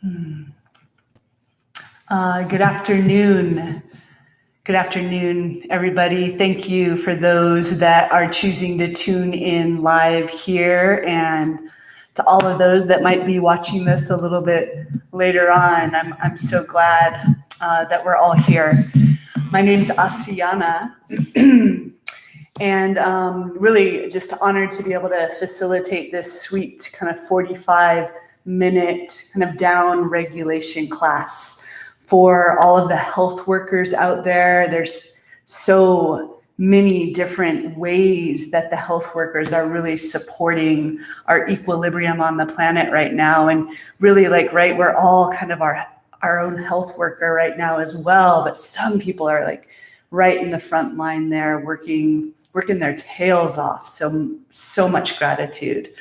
Good afternoon. Good afternoon, everybody. Thank you for those that are choosing to tune in live here, and to all of those that might be watching this a little bit later on. I'm so glad that we're all here. My name's Asiana, and really just honored to be able to facilitate this sweet kind of 45-minute kind of down regulation class for all of the health workers out there. There's so many different ways that the health workers are really supporting our equilibrium on the planet right now. And really, like, right, we're all kind of our own health worker right now as well. But some people are like right in the front line there working their tails off. So much gratitude.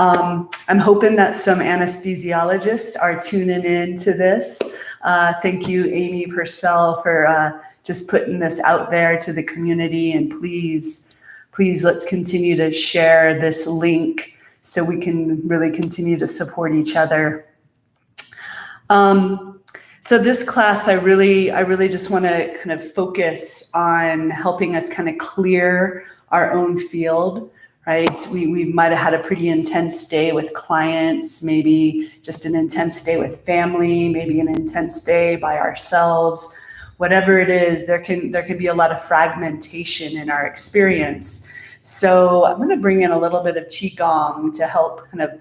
I'm hoping that some anesthesiologists are tuning in to this. Thank you, Amy Purcell, for just putting this out there to the community. And please, let's continue to share this link so we can really continue to support each other. So this class, I really just want to kind of focus on helping us kind of clear our own field. Right? We might have had a pretty intense day with clients, maybe just an intense day with family, maybe an intense day by ourselves. Whatever it is, there can be a lot of fragmentation in our experience. So I'm going to bring in a little bit of Qigong to help kind of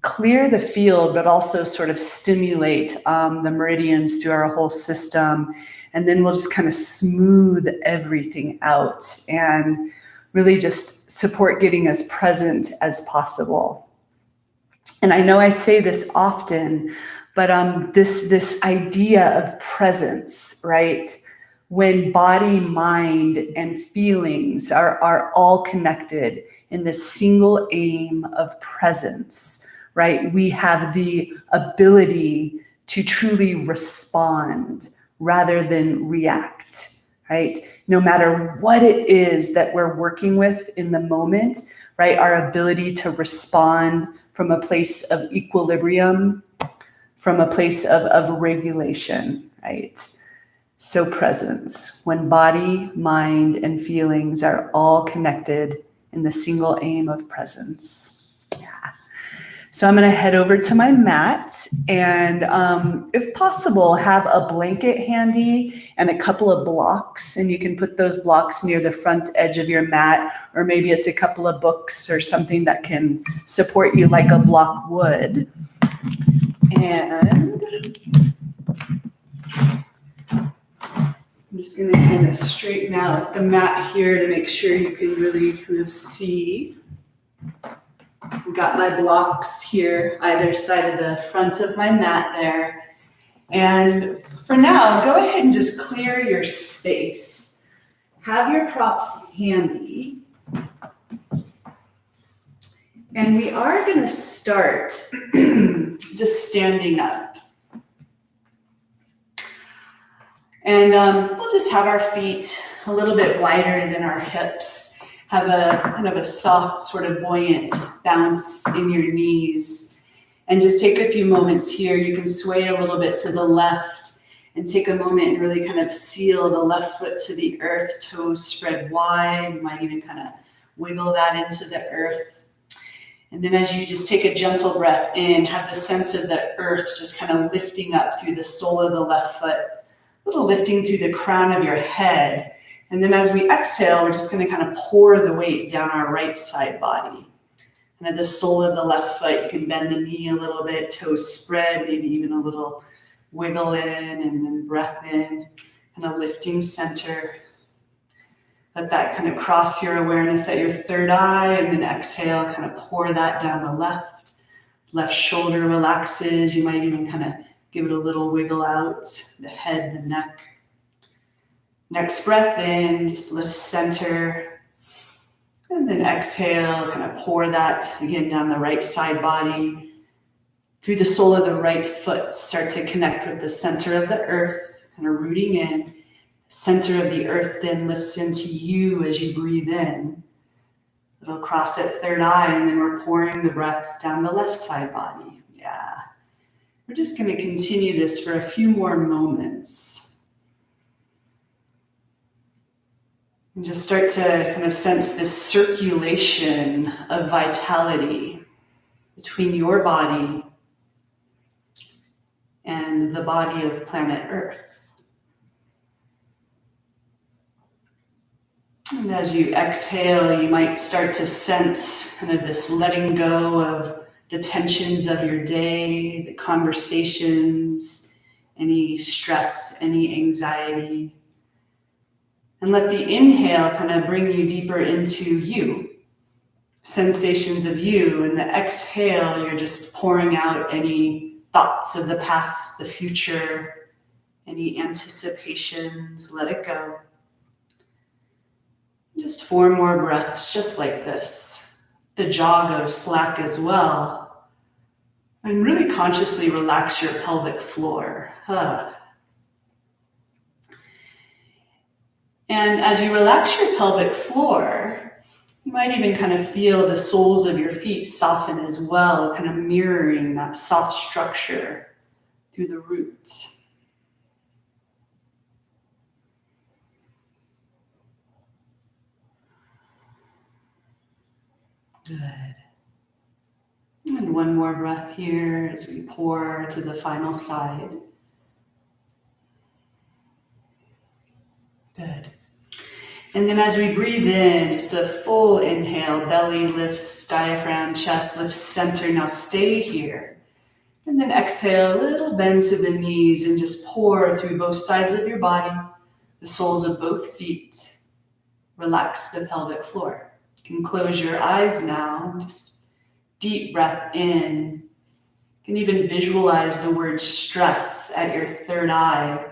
clear the field, but also sort of stimulate the meridians through our whole system. And then we'll just kind of smooth everything out and really just support getting as present as possible. And I know I say this often, but this idea of presence, right? When body, mind, and feelings are all connected in this single aim of presence, right? We have the ability to truly respond rather than react. Right? No matter what it is that we're working with in the moment, right? Our ability to respond from a place of equilibrium, from a place of regulation, right? So presence, when body, mind, and feelings are all connected in the single aim of presence. Yeah. So I'm going to head over to my mat and if possible, have a blanket handy and a couple of blocks, and you can put those blocks near the front edge of your mat, or maybe it's a couple of books or something that can support you like a block would. And I'm just going to kind of straighten out the mat here to make sure you can really kind of see. I've got my blocks here, either side of the front of my mat there. And for now, go ahead and just clear your space. Have your props handy. And we are going to start just standing up. And we'll just have our feet a little bit wider than our hips. Have a kind of a soft, sort of buoyant bounce in your knees. And just take a few moments here. You can sway a little bit to the left and take a moment and really kind of seal the left foot to the earth, toes spread wide. You might even kind of wiggle that into the earth. And then as you just take a gentle breath in, have the sense of the earth just kind of lifting up through the sole of the left foot, a little lifting through the crown of your head. And then as we exhale, we're just going to kind of pour the weight down our right side body. And at the sole of the left foot, you can bend the knee a little bit, toes spread, maybe even a little wiggle in, and then breath in, kind of lifting center. Let that kind of cross your awareness at your third eye, and then exhale, kind of pour that down the left. Left shoulder relaxes. You might even kind of give it a little wiggle out, the head, the neck. Next breath in, just lift center. And then exhale, kind of pour that again down the right side body. Through the sole of the right foot, start to connect with the center of the earth, kind of rooting in. Center of the earth then lifts into you as you breathe in. It'll cross at third eye, and then we're pouring the breath down the left side body. Yeah. We're just going to continue this for a few more moments. And just start to kind of sense this circulation of vitality between your body and the body of planet Earth. And as you exhale, you might start to sense kind of this letting go of the tensions of your day, the conversations, any stress, any anxiety. And let the inhale kind of bring you deeper into you, sensations of you. And the exhale, you're just pouring out any thoughts of the past, the future, any anticipations, let it go. Just 4 more breaths, just like this. The jaw goes slack as well. And really consciously relax your pelvic floor. And as you relax your pelvic floor, you might even kind of feel the soles of your feet soften as well, kind of mirroring that soft structure through the roots. Good. And 1 more breath here as we pour to the final side. Good. And then as we breathe in, just a full inhale, belly lifts, diaphragm, chest lifts, center. Now stay here. And then exhale, a little bend to the knees and just pour through both sides of your body, the soles of both feet. Relax the pelvic floor. You can close your eyes now. Just deep breath in. You can even visualize the word stress at your third eye.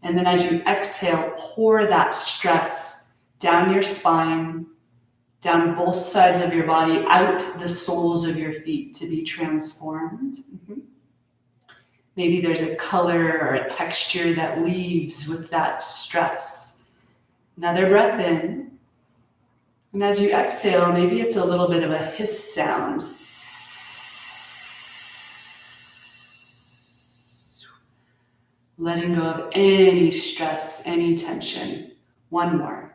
And then as you exhale, pour that stress down your spine, down both sides of your body, out the soles of your feet to be transformed. Maybe there's a color or a texture that leaves with that stress. Another breath in. And as you exhale, maybe it's a little bit of a hiss sound. Letting go of any stress, any tension. 1 more.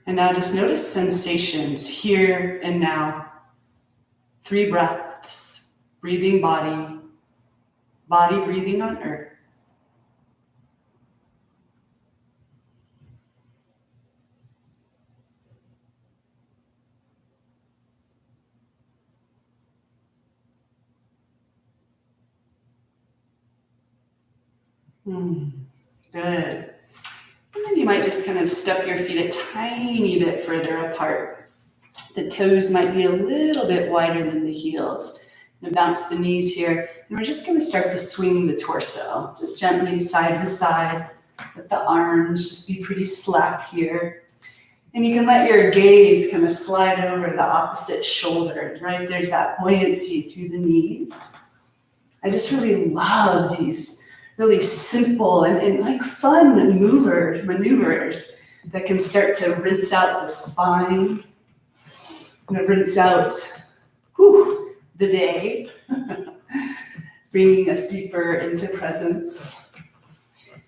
And now just notice sensations here and now. 3 breaths, breathing body, body breathing on earth. Good. And then you might just kind of step your feet a tiny bit further apart. The toes might be a little bit wider than the heels. And bounce the knees here. And we're just going to start to swing the torso, just gently side to side. Let the arms just be pretty slack here. And you can let your gaze kind of slide over the opposite shoulder, right? There's that buoyancy through the knees. I just really love these really simple and like fun maneuvers that can start to rinse out the spine, kind of rinse out the day, bringing us deeper into presence.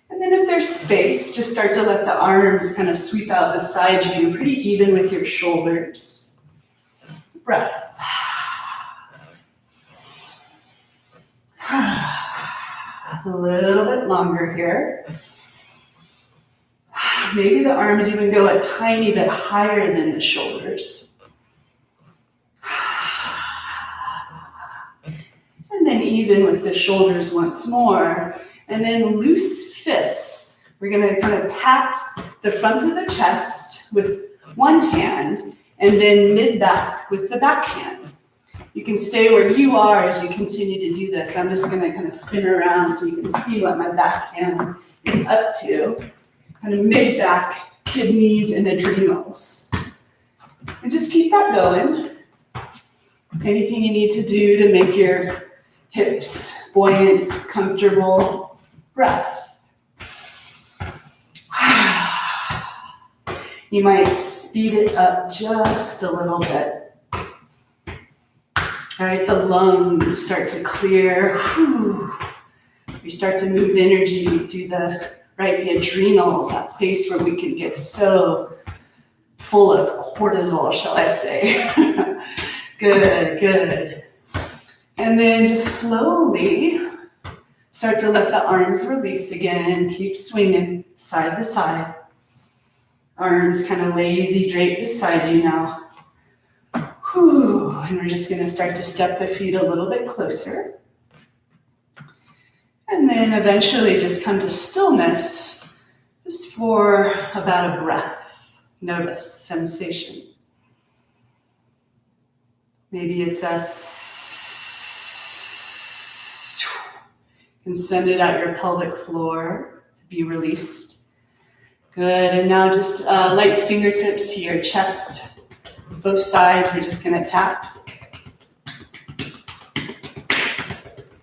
And then if there's space, just start to let the arms kind of sweep out beside you, pretty even with your shoulders. Breath. A little bit longer here. Maybe the arms even go a tiny bit higher than the shoulders. And then even with the shoulders once more. And then loose fists. We're going to kind of pat the front of the chest with one hand and then mid-back with the back hand. You can stay where you are as you continue to do this. I'm just going to kind of spin around so you can see what my back hand is up to. Kind of mid-back, kidneys, and adrenals. And just keep that going. Anything you need to do to make your hips buoyant, comfortable. Breath. You might speed it up just a little bit. All right, the lungs start to clear. Whew. We start to move energy through the adrenals, that place where we can get so full of cortisol, shall I say. Good, good. And then just slowly start to let the arms release again. Keep swinging side to side. Arms kind of lazy drape beside you now. Whew. And we're just going to start to step the feet a little bit closer. And then eventually just come to stillness, just for about a breath. Notice sensation. Maybe it's a and send it out your pelvic floor to be released. Good, and now just light fingertips to your chest. Both sides, we're just gonna tap.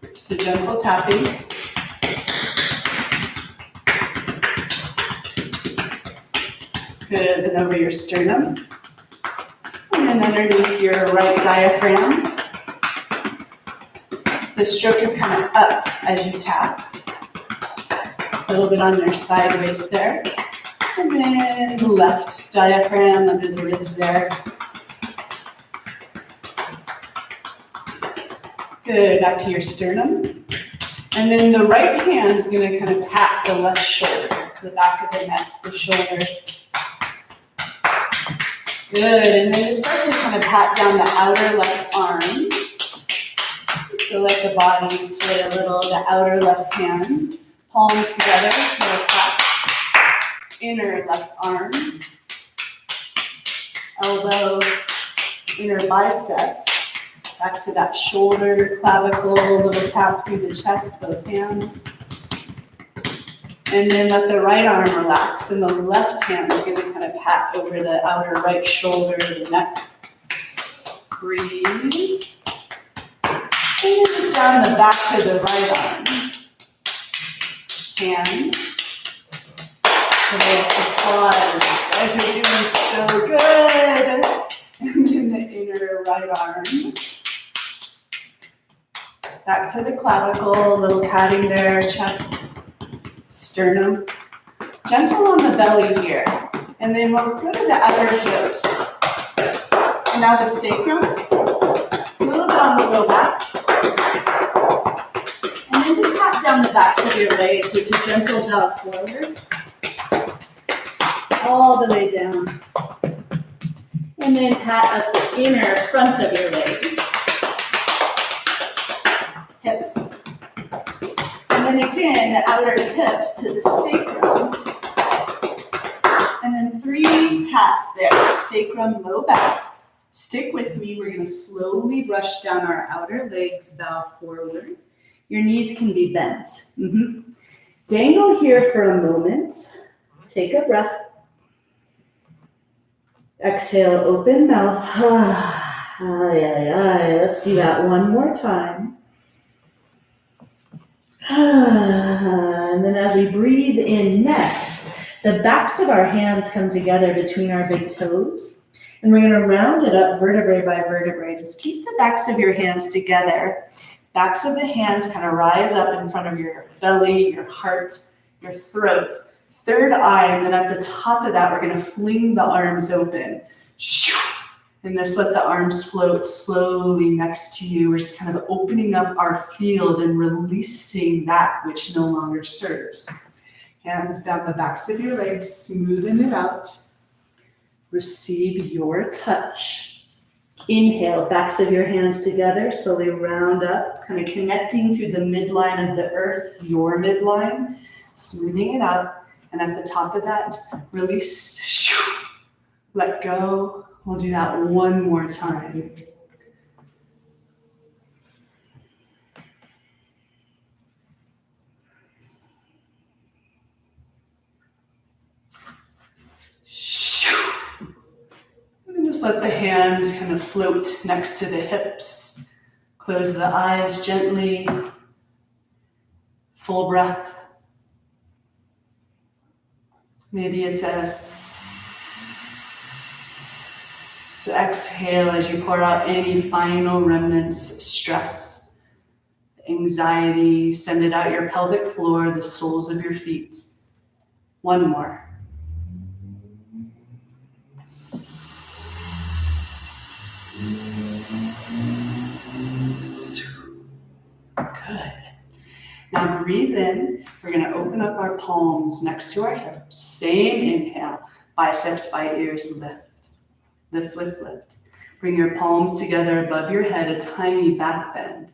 Just a gentle tapping. Good, then over your sternum. And then underneath your right diaphragm. The stroke is kind of up as you tap. A little bit on your side waist there. And then the left diaphragm under the ribs there. Good, back to your sternum. And then the right hand is going to kind of pat the left shoulder, the back of the neck, the shoulder. Good, and then just start to kind of pat down the outer left arm. So let the body sway a little, the outer left hand, palms together, little clap. Inner left arm, elbow, inner bicep, back to that shoulder, clavicle, little tap through the chest, both hands. And then let the right arm relax, and the left hand is going to kind of pat over the outer right shoulder, the neck. Breathe. And then just down the back of the right arm. Hand. A little applause. You guys are doing so good. And then the inner right arm. Back to the clavicle, a little patting there, chest, sternum. Gentle on the belly here. And then we'll go to the outer hips. And now the sacrum. A little bit on the low back. And then just pat down the backs of your legs. It's a gentle bow forward. All the way down. And then pat up the inner front of your legs. Hips. And then again, the outer hips to the sacrum. And then 3 pats there. Sacrum, low back. Stick with me. We're going to slowly brush down our outer legs, bow forward. Your knees can be bent. Dangle here for a moment. Take a breath. Exhale, open mouth. Let's do that one more time. And then as we breathe in next, the backs of our hands come together between our big toes. And we're going to round it up vertebrae by vertebrae. Just keep the backs of your hands together. Backs of the hands kind of rise up in front of your belly, your heart, your throat. Third eye, and then at the top of that, we're going to fling the arms open. And just let the arms float slowly next to you. We're just kind of opening up our field and releasing that which no longer serves. Hands down the backs of your legs, smoothing it out. Receive your touch. Inhale, backs of your hands together, slowly round up, kind of connecting through the midline of the earth, your midline, smoothing it out. And at the top of that, release, let go. We'll do that one more time. And then just let the hands kind of float next to the hips. Close the eyes gently. Full breath. Maybe it's a Exhale as you pour out any final remnants, stress, anxiety. Send it out your pelvic floor, the soles of your feet. One more. Good. Now breathe in. We're going to open up our palms next to our hips. Same inhale. Biceps by ears, lift. Lift, lift, lift. Bring your palms together above your head, a tiny back bend.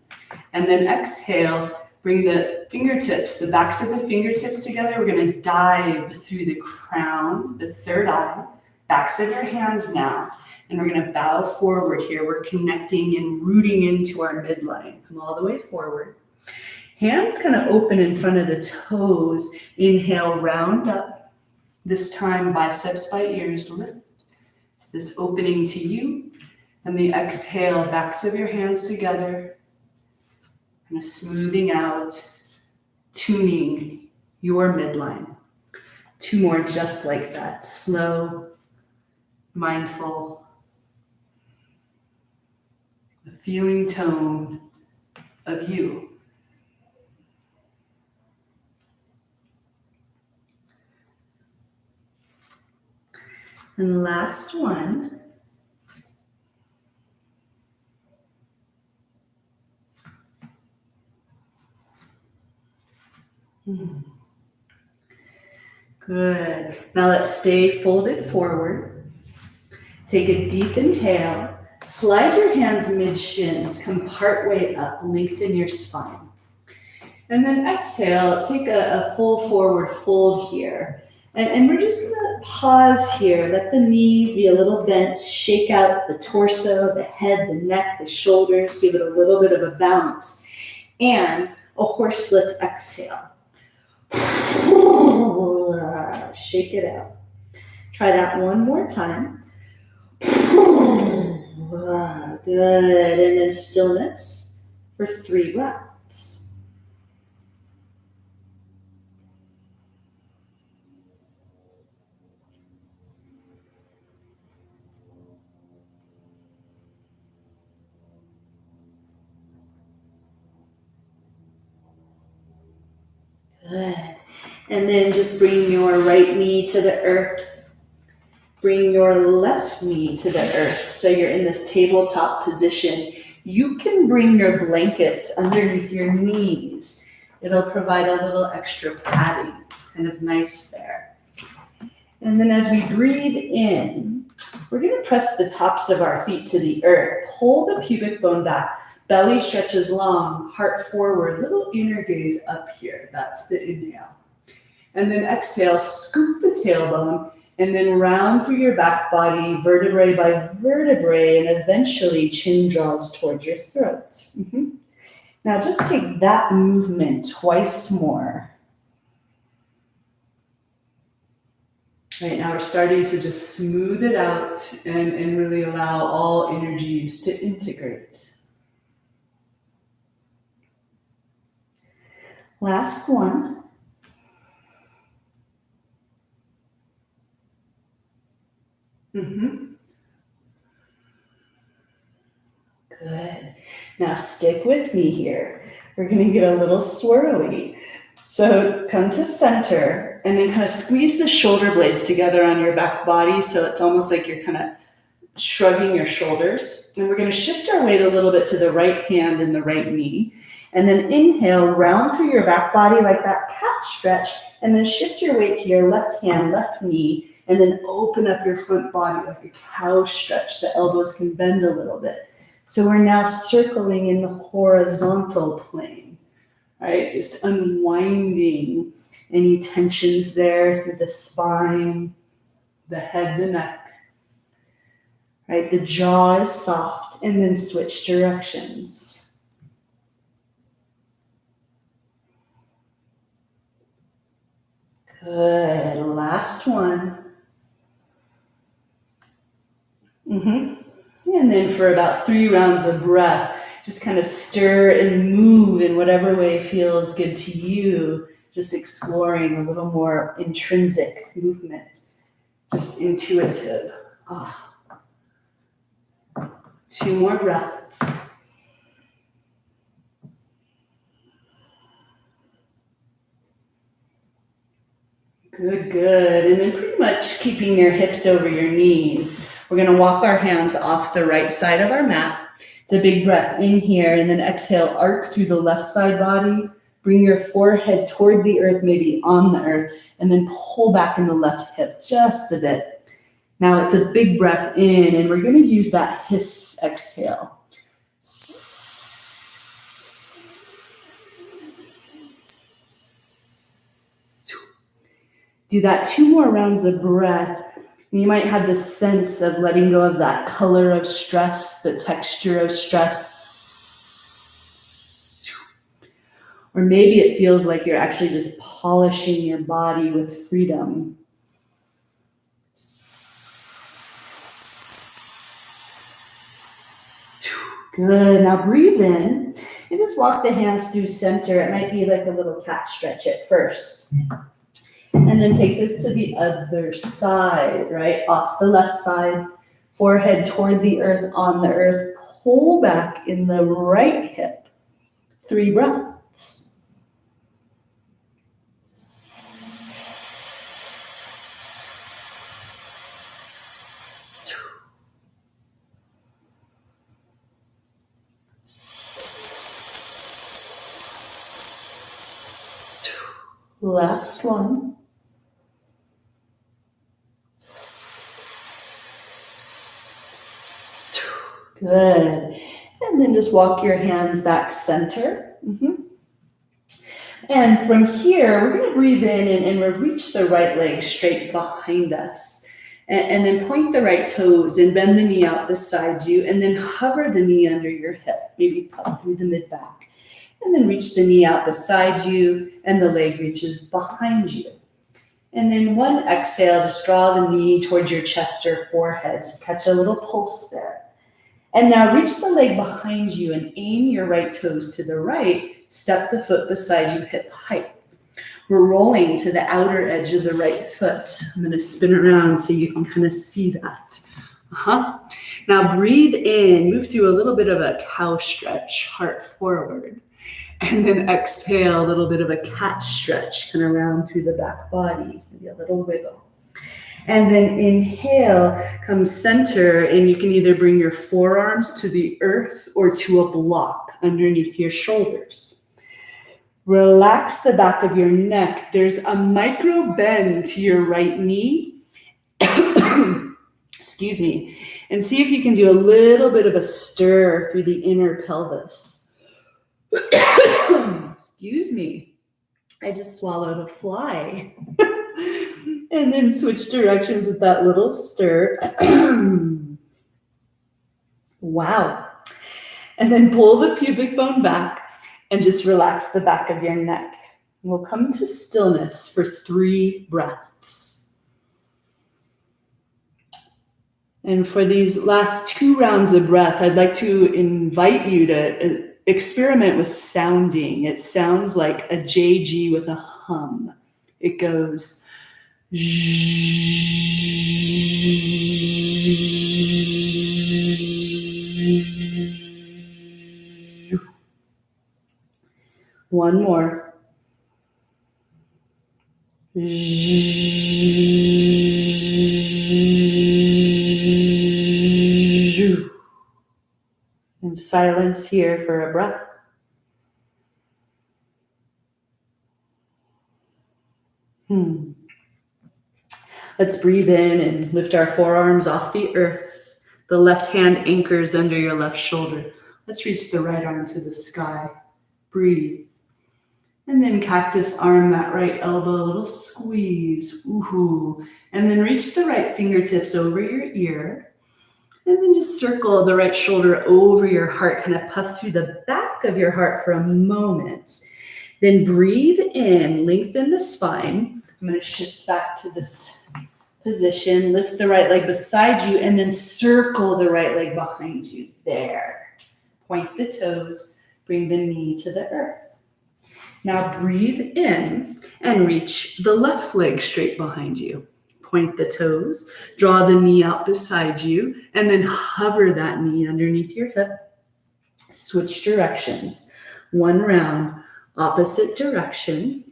And then exhale, bring the fingertips, the backs of the fingertips together. We're going to dive through the crown, the third eye, backs of your hands now. And we're going to bow forward here. We're connecting and rooting into our midline. Come all the way forward. Hands kind of open in front of the toes. Inhale, round up. This time, biceps by ears, lift. It's this opening to you. And the exhale, backs of your hands together. Kind of smoothing out, tuning your midline. Two more just like that. Slow, mindful. The feeling tone of you. And last one. Good. Now let's stay folded forward. Take a deep inhale. Slide your hands mid-shins. Come partway up. Lengthen your spine. And then exhale. Take a full forward fold here. And we're just going to pause here. Let the knees be a little bent. Shake out the torso, the head, the neck, the shoulders. Give it a little bit of a bounce. And a horse lift exhale. Shake it out. Try that one more time. Good. And then stillness for 3 breaths. Good. And then just bring your right knee to the earth. Bring your left knee to the earth. So you're in this tabletop position. You can bring your blankets underneath your knees. It'll provide a little extra padding. It's kind of nice there. And then as we breathe in, we're going to press the tops of our feet to the earth. Pull the pubic bone back. Belly stretches long, heart forward, little inner gaze up here. That's the inhale. And then exhale, scoop the tailbone, and then round through your back body, vertebrae by vertebrae, and eventually chin draws towards your throat. Now just take that movement twice more. Right now we're starting to just smooth it out and really allow all energies to integrate. Last one. Good. Now stick with me here. We're going to get a little swirly. So come to center and then kind of squeeze the shoulder blades together on your back body. So it's almost like you're kind of shrugging your shoulders. And we're going to shift our weight a little bit to the right hand and the right knee. And then inhale, round through your back body like that cat stretch. And then shift your weight to your left hand, left knee. And then open up your front body like a cow stretch. The elbows can bend a little bit. So we're now circling in the horizontal plane, right? Just unwinding any tensions there through the spine, the head, the neck, right? The jaw is soft, and then switch directions. Good, last one. And then for about 3 rounds of breath, just kind of stir and move in whatever way feels good to you. Just exploring a little more intrinsic movement, just intuitive. 2 more breaths. Good, good. And then pretty much keeping your hips over your knees. We're going to walk our hands off the right side of our mat. It's a big breath in here, and then exhale, arc through the left side body. Bring your forehead toward the earth, maybe on the earth, and then pull back in the left hip just a bit. Now it's a big breath in, and we're going to use that hiss exhale. Do that 2 more rounds of breath. And you might have this sense of letting go of that color of stress, the texture of stress. Or maybe it feels like you're actually just polishing your body with freedom. Good. Now breathe in and just walk the hands through center. It might be like a little cat stretch at first. And then take this to the other side, right? Off the left side, forehead toward the earth, on the earth. Pull back in the right hip. 3 breaths. Last one. Good. And then just walk your hands back center. And from here, we're going to breathe in and we'll reach the right leg straight behind us. And then point the right toes and bend the knee out beside you. And then hover the knee under your hip. Maybe puff through the mid-back. And then reach the knee out beside you and the leg reaches behind you. And then one exhale, just draw the knee towards your chest or forehead. Just catch a little pulse there. And now reach the leg behind you and aim your right toes to the right. Step the foot beside you, hip height. We're rolling to the outer edge of the right foot. I'm going to spin around so you can kind of see that. Now breathe in, move through a little bit of a cow stretch, heart forward. And then exhale, a little bit of a cat stretch, kind of round through the back body, maybe a little wiggle. And then inhale, come center, and you can either bring your forearms to the earth or to a block underneath your shoulders. Relax the back of your neck. There's a micro bend to your right knee. Excuse me. And see if you can do a little bit of a stir through the inner pelvis. Excuse me. I just swallowed a fly. And then switch directions with that little stir. Wow. And then pull the pubic bone back and just relax the back of your neck. We'll come to stillness for 3 breaths. And for these last 2 rounds of breath, I'd like to invite you to experiment with sounding. It sounds like a JG with a hum. It goes... One more. And silence here for a breath. Let's breathe in and lift our forearms off the earth. The left hand anchors under your left shoulder. Let's reach the right arm to the sky. Breathe. And then cactus arm that right elbow, a little squeeze. Woohoo. And then reach the right fingertips over your ear. And then just circle the right shoulder over your heart. Kind of puff through the back of your heart for a moment. Then breathe in, lengthen the spine. I'm going to shift back to this position. Lift the right leg beside you and then circle the right leg behind you. There. Point the toes. Bring the knee to the earth. Now breathe in and reach the left leg straight behind you. point the toes, draw the knee out beside you, and then hover that knee underneath your hip. Switch directions. One round, opposite direction.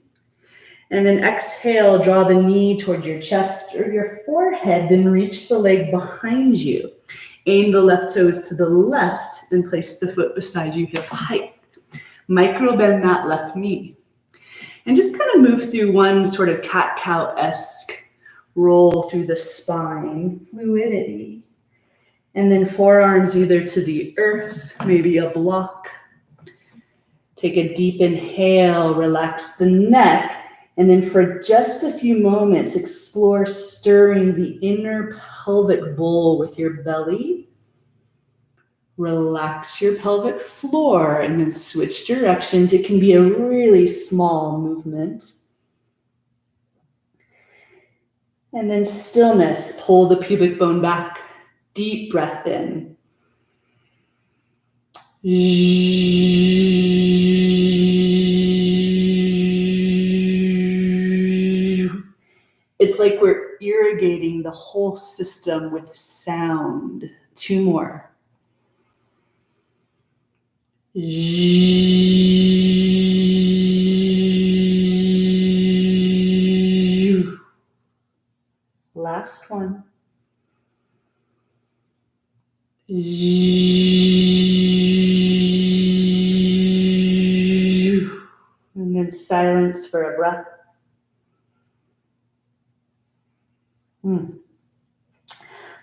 And then exhale, draw the knee toward your chest or your forehead, then reach the leg behind you. Aim the left toes to the left and place the foot beside you, hip height. Micro bend that left knee. And just kind of move through one sort of cat-cow-esque roll through the spine, fluidity. And then forearms either to the earth, maybe a block. Take a deep inhale, relax the neck. And then for just a few moments, explore stirring the inner pelvic bowl with your belly. Relax your pelvic floor and then switch directions. It can be a really small movement. And then stillness, pull the pubic bone back. Deep breath in. It's like we're irrigating the whole system with sound. 2 more. Last one. And then silence for a breath.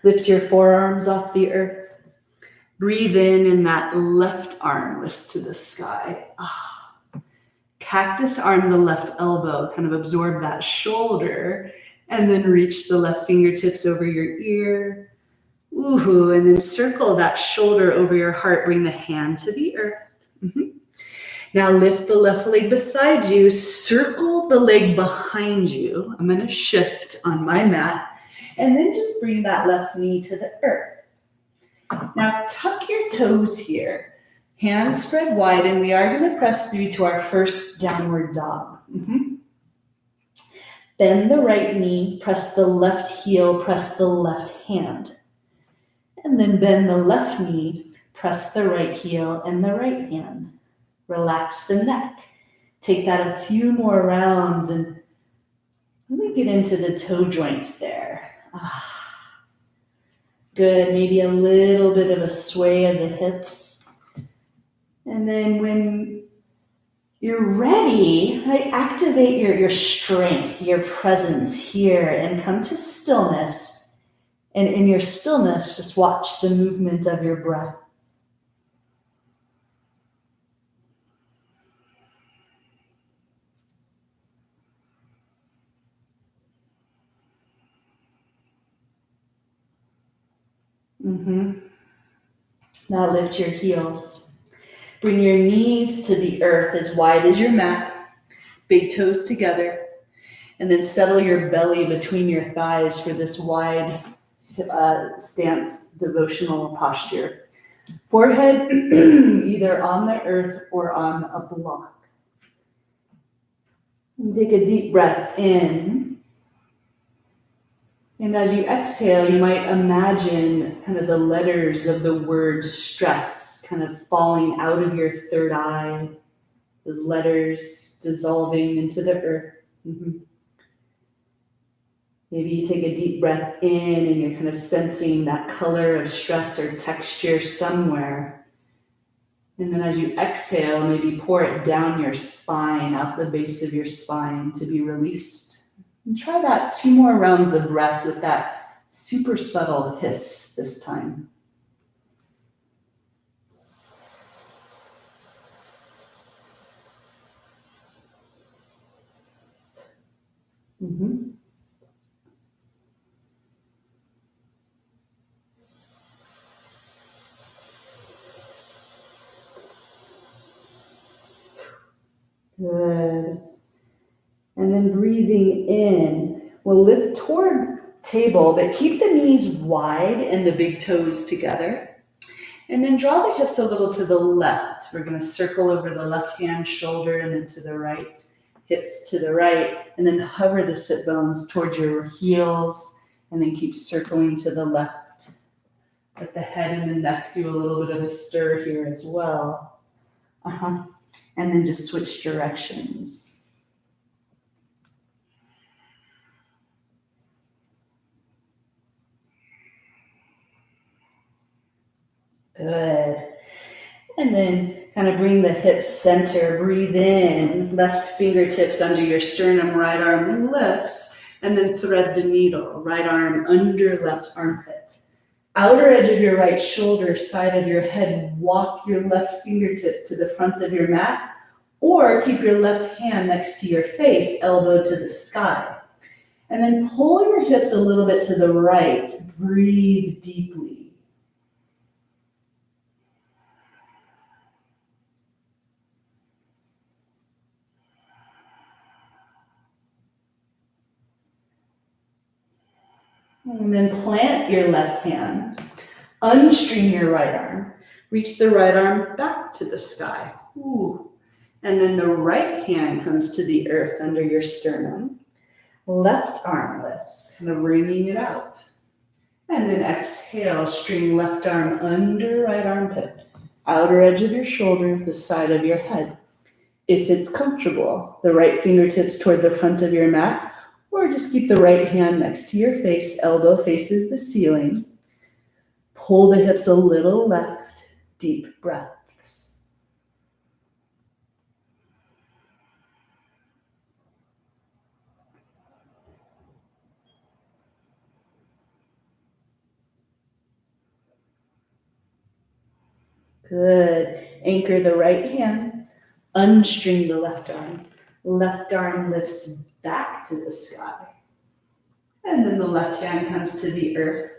Lift your forearms off the earth. Breathe in and that left arm lifts to the sky. Cactus arm the left elbow, kind of absorb that shoulder, and then reach the left fingertips over your ear. Ooh, and then circle that shoulder over your heart. Bring the hand to the earth. Now lift the left leg beside you. Circle the leg behind you. I'm going to shift on my mat. And then just bring that left knee to the earth. Now tuck your toes here. Hands spread wide, and we are going to press through to our first downward dog. Bend the right knee, press the left heel, press the left hand. And then bend the left knee, press the right heel and the right hand. Relax the neck. Take that a few more rounds and let me get into the toe joints there. Good, maybe a little bit of a sway of the hips. And then when you're ready, activate your strength, your presence here, and come to stillness. And in your stillness, just watch the movement of your breath. Now lift your heels. Bring your knees to the earth as wide as your mat. Big toes together. And then settle your belly between your thighs for this wide stance, devotional posture. Forehead either on the earth or on a block. And take a deep breath in. And as you exhale, you might imagine kind of the letters of the word stress kind of falling out of your third eye, those letters dissolving into the earth. Maybe you take a deep breath in and you're kind of sensing that color of stress or texture somewhere. And then as you exhale, maybe pour it down your spine, out the base of your spine to be released. And try that 2 more rounds of breath with that super subtle hiss this time. Good. And then breathing in, we'll lift toward table, but keep the knees wide and the big toes together. And then draw the hips a little to the left. We're going to circle over the left hand shoulder and then to the right. hips to the right, and then hover the sit bones towards your heels, and then keep circling to the left. Let the head and the neck do a little bit of a stir here as well. And then just switch directions. Good. And then kind of bring the hips center, breathe in, left fingertips under your sternum, right arm lifts, and then thread the needle, right arm under left armpit. Outer edge of your right shoulder, side of your head, walk your left fingertips to the front of your mat, or keep your left hand next to your face, elbow to the sky. And then pull your hips a little bit to the right, breathe deeply. And then plant your left hand, unstring your right arm, reach the right arm back to the sky. Ooh. And then the right hand comes to the earth under your sternum. Left arm lifts, kind of wringing it out. And then exhale, string left arm under right armpit, outer edge of your shoulder, the side of your head. If it's comfortable, the right fingertips toward the front of your mat, or just keep the right hand next to your face, elbow faces the ceiling. Pull the hips a little left, deep breaths. Good. Anchor the right hand, unstring the left arm. Left arm lifts back to the sky. And then the left hand comes to the earth.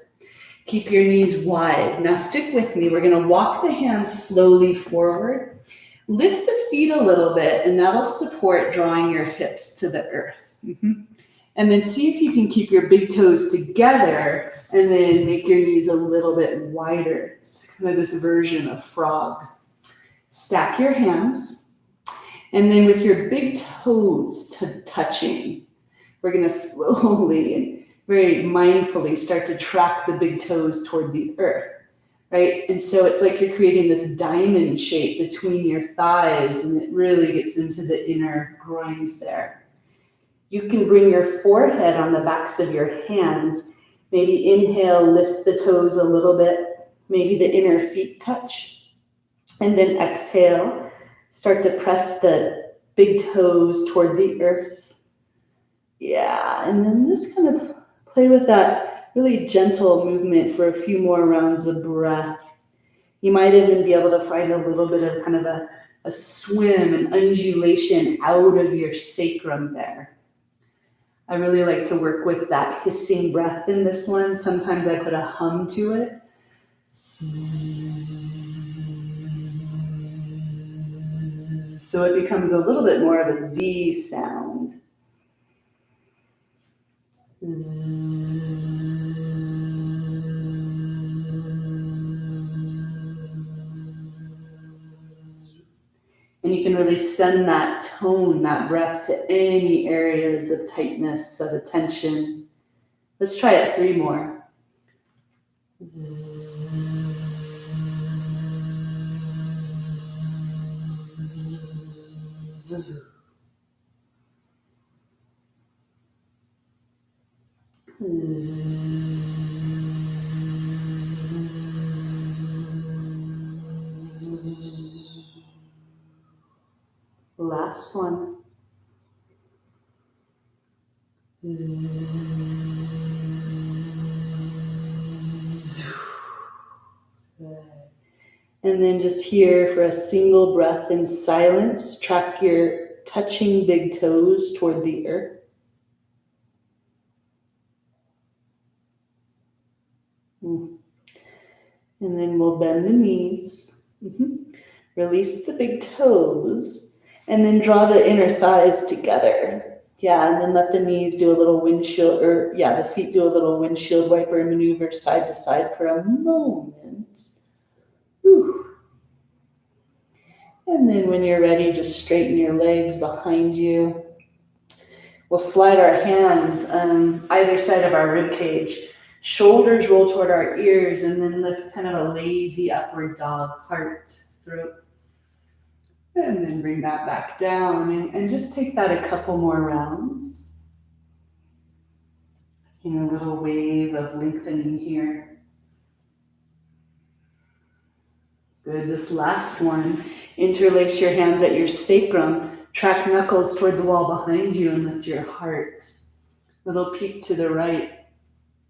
Keep your knees wide. Now stick with me. We're going to walk the hands slowly forward. Lift the feet a little bit, and that'll support drawing your hips to the earth. And then see if you can keep your big toes together and then make your knees a little bit wider. It's kind of this version of frog. Stack your hands. And then with your big toes touching, we're going to slowly and very mindfully start to track the big toes toward the earth, right? And so it's like you're creating this diamond shape between your thighs, and it really gets into the inner groins there. You can bring your forehead on the backs of your hands. Maybe inhale, lift the toes a little bit. Maybe the inner feet touch. And then exhale. Start to press the big toes toward the earth. Yeah, and then just kind of play with that really gentle movement for a few more rounds of breath. You might even be able to find a little bit of kind of a swim, an undulation out of your sacrum there. I really like to work with that hissing breath in this one. Sometimes I put a hum to it. So it becomes a little bit more of a Z sound. And you can really send that tone, that breath to any areas of tightness, of attention. Let's try it 3 more. Last one. And then just here for a single breath in silence, track your touching big toes toward the earth. And then we'll bend the knees. Release the big toes. And then draw the inner thighs together. Yeah, and then let the knees do a little windshield, the feet do a little windshield wiper maneuver side to side for a moment. Whew. And then when you're ready, just straighten your legs behind you. We'll slide our hands on either side of our rib cage. Shoulders roll toward our ears, and then lift kind of a lazy upward dog, heart, throat. And then bring that back down and just take that a couple more rounds. And a little wave of lengthening here. Good, this last one. Interlace your hands at your sacrum. Track knuckles toward the wall behind you and lift your heart. Little peek to the right.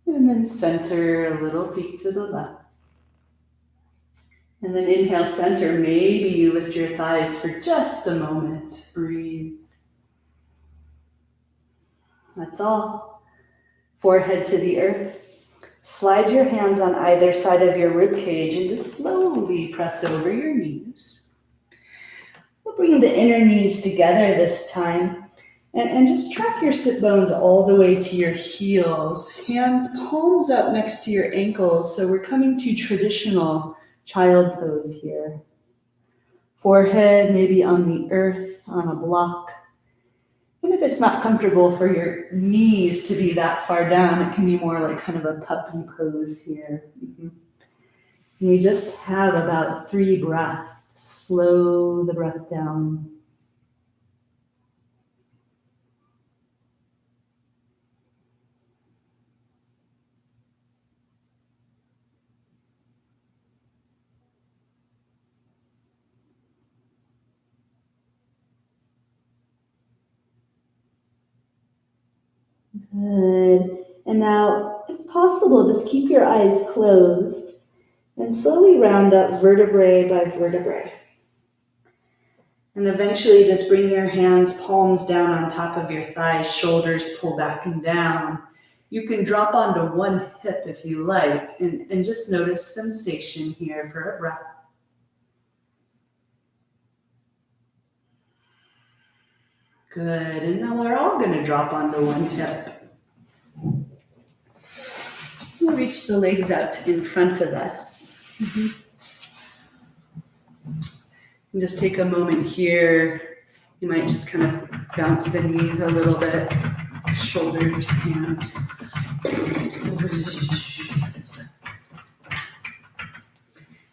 And then center, a little peek to the left. And then inhale, center. Maybe you lift your thighs for just a moment. Breathe. That's all. Forehead to the earth. Slide your hands on either side of your rib cage and just slowly press over your knees. We'll bring the inner knees together this time. And just track your sit bones all the way to your heels. Hands, palms up next to your ankles. So we're coming to traditional child pose here. Forehead maybe on the earth, on a block. And if it's not comfortable for your knees to be that far down, it can be more like kind of a puppy pose here. And we just have about 3 breaths. Slow the breath down. Good. And now, if possible, just keep your eyes closed and slowly round up vertebrae by vertebrae. And eventually just bring your hands, palms down on top of your thighs, shoulders pull back and down. You can drop onto one hip if you like, and just notice sensation here for a breath. Good, and now we're all going to drop onto one hip. We'll reach the legs out in front of us. And just take a moment here. You might just kind of bounce the knees a little bit. Shoulders, hands.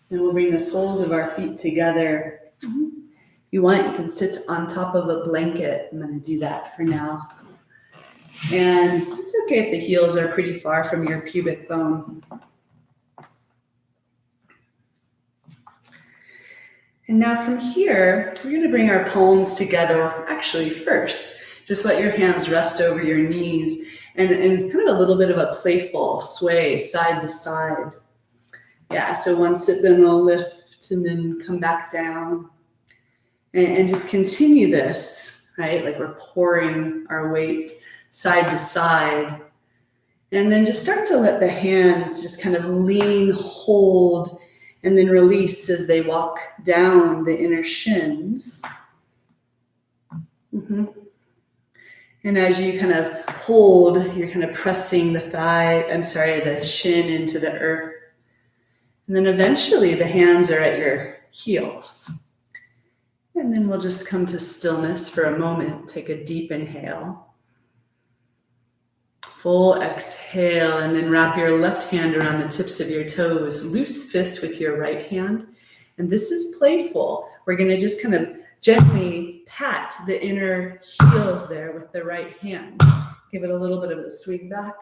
Then we'll bring the soles of our feet together. If you want, you can sit on top of a blanket. I'm going to do that for now. And it's okay if the heels are pretty far from your pubic bone. And now from here, we're going to bring our palms together. Actually, first, just let your hands rest over your knees and kind of a little bit of a playful sway side to side. Yeah, so one sit, then we'll lift and then come back down. And just continue this, right? Like we're pouring our weight side to side. And then just start to let the hands just kind of lean, hold, and then release as they walk down the inner shins. And as you kind of hold, you're kind of pressing the shin into the earth. And then eventually the hands are at your heels. And then we'll just come to stillness for a moment. Take a deep inhale. Full exhale, and then wrap your left hand around the tips of your toes. Loose fists with your right hand. And this is playful. We're going to just kind of gently pat the inner heels there with the right hand. Give it a little bit of a swing back.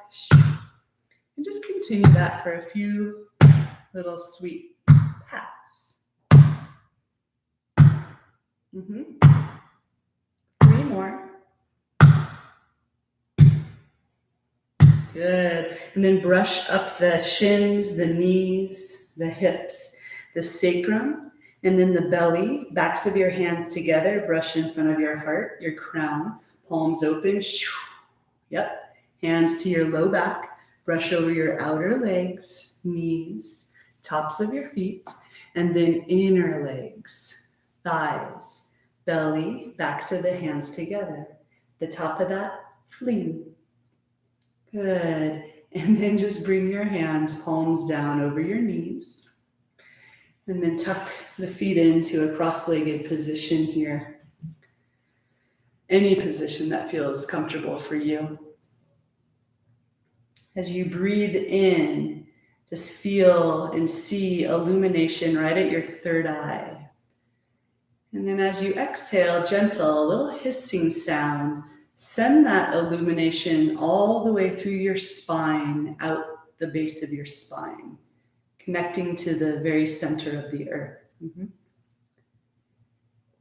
And just continue that for a few little sweet pats. 3 more. Good. And then brush up the shins, the knees, the hips, the sacrum, and then the belly. Backs of your hands together. Brush in front of your heart, your crown. Palms open. Yep. Hands to your low back. Brush over your outer legs, knees, tops of your feet, and then inner legs, thighs, belly, backs of the hands together. The top of that, fling. Good. And then just bring your hands, palms down over your knees. And then tuck the feet into a cross-legged position here. Any position that feels comfortable for you. As you breathe in, just feel and see illumination right at your third eye. And then as you exhale, gentle, a little hissing sound, send that illumination all the way through your spine, out the base of your spine, connecting to the very center of the earth.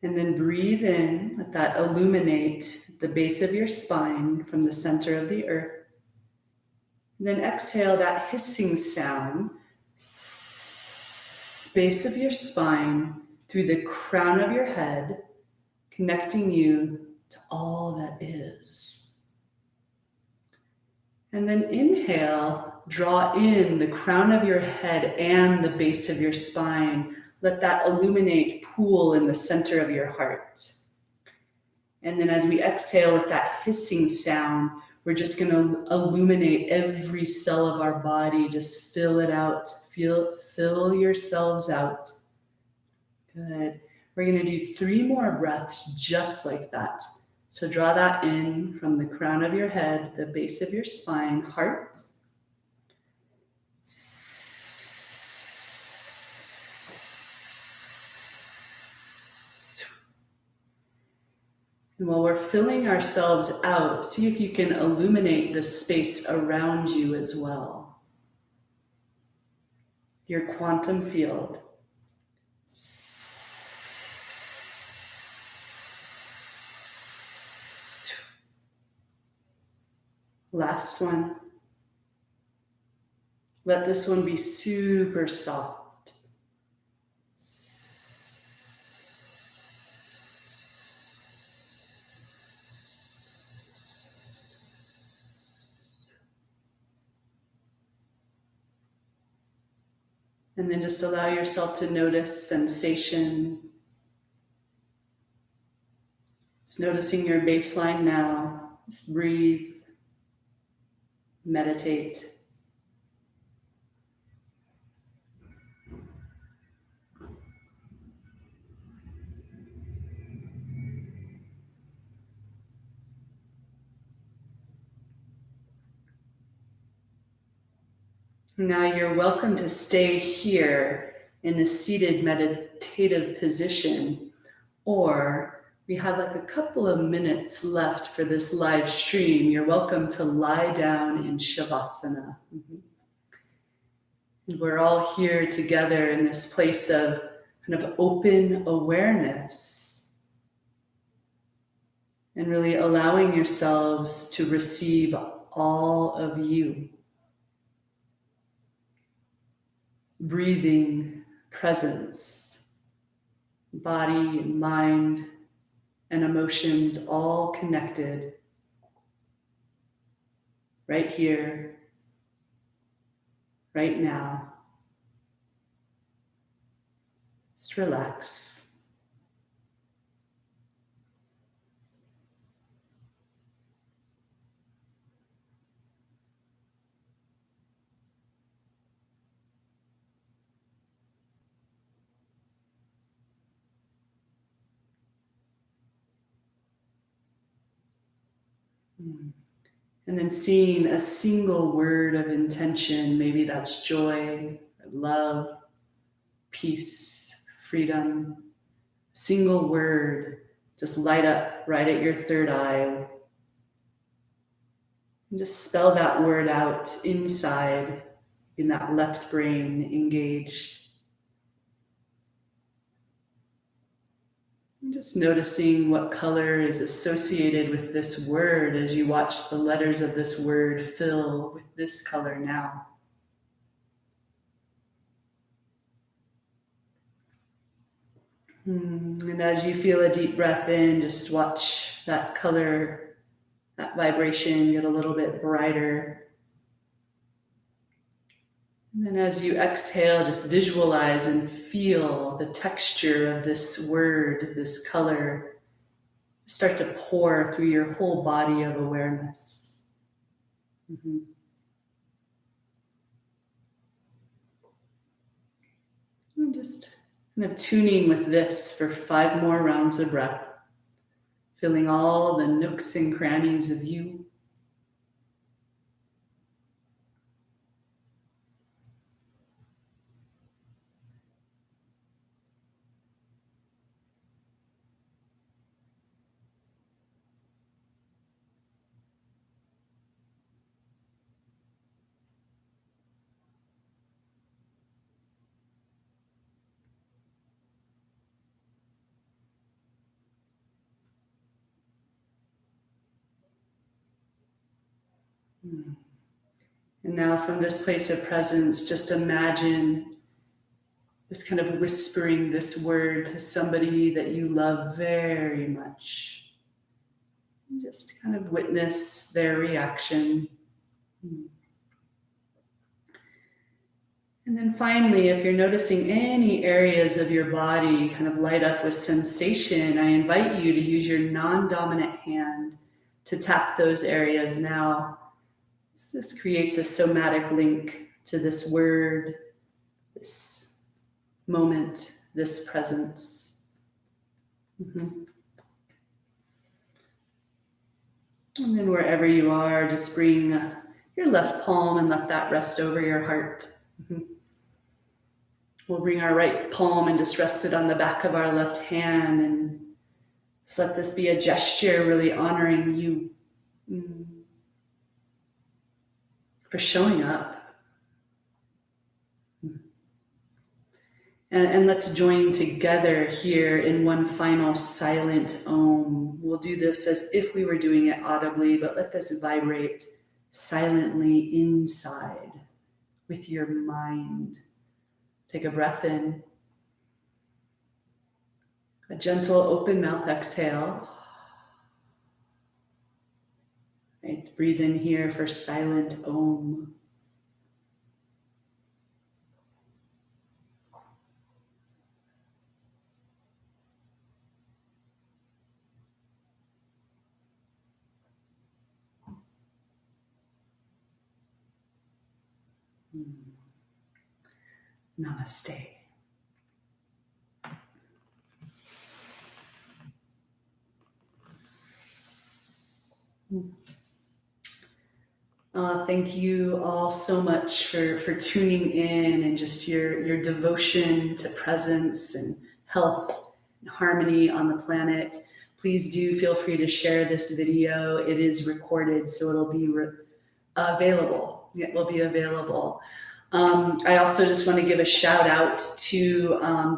And then breathe in, let that illuminate the base of your spine from the center of the earth. And then exhale that hissing sound, base of your spine through the crown of your head, connecting you to all that is. And then inhale, draw in the crown of your head and the base of your spine. Let that illuminate, pool in the center of your heart. And then as we exhale with that hissing sound, we're just going to illuminate every cell of our body. Just fill it out. Fill yourselves out. Good. We're going to do 3 more breaths just like that. So draw that in from the crown of your head, the base of your spine, heart. And while we're filling ourselves out, see if you can illuminate the space around you as well. Your quantum field. Last one. Let this one be super soft. And then just allow yourself to notice sensation. Just noticing your baseline now. Just breathe. Meditate. Now you're welcome to stay here in the seated meditative position, or we have like a couple of minutes left for this live stream. You're welcome to lie down in Shavasana. And we're all here together in this place of kind of open awareness and really allowing yourselves to receive all of you. Breathing, presence, body and mind and emotions all connected right here, right now. Just relax. And then seeing a single word of intention, maybe that's joy, love, peace, freedom. Single word, just light up right at your third eye. And just spell that word out inside in that left brain engaged. And just noticing what color is associated with this word as you watch the letters of this word fill with this color now. And as you feel a deep breath in, just watch that color, that vibration get a little bit brighter. And then as you exhale, just visualize and feel the texture of this word, this color, start to pour through your whole body of awareness. And just kind of tuning with this for 5 more rounds of breath. filling all the nooks and crannies of you. And now from this place of presence, just imagine just kind of whispering this word to somebody that you love very much. And just kind of witness their reaction. And then finally, if you're noticing any areas of your body kind of light up with sensation, I invite you to use your non-dominant hand to tap those areas now. This creates a somatic link to this word, this moment, this presence. And then wherever you are, just bring your left palm and let that rest over your heart. We'll bring our right palm and just rest it on the back of our left hand, and just let this be a gesture really honoring you for showing up. And let's join together here in one final silent Om. We'll do this as if we were doing it audibly, but let this vibrate silently inside with your mind. Take a breath in. A gentle open mouth exhale. Right, breathe in here for silent Om. Namaste. Thank you all so much for tuning in and just your devotion to presence and health and harmony on the planet. Please do feel free to share this video. It is recorded, so it'll be available. It will be available. I also just want to give a shout out to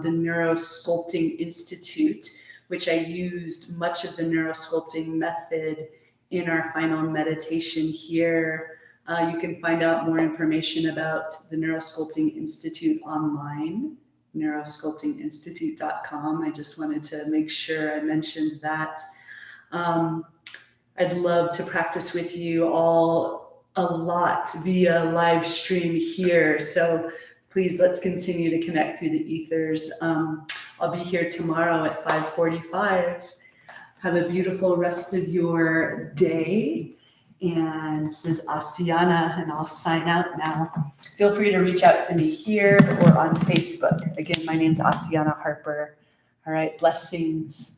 the Neurosculpting Institute, which I used much of the neurosculpting method in our final meditation here. You can find out more information about the Neurosculpting Institute online, neurosculptinginstitute.com. I just wanted to make sure I mentioned that. I'd love to practice with you all a lot via live stream here. So please, let's continue to connect through the ethers. I'll be here tomorrow at 5:45. Have a beautiful rest of your day. And this is Asiana, and I'll sign out now. Feel free to reach out to me here or on Facebook. Again, my name's Asiana Harper. All right, blessings.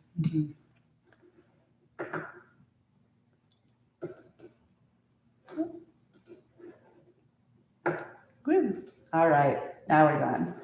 Good. All right, now we're done.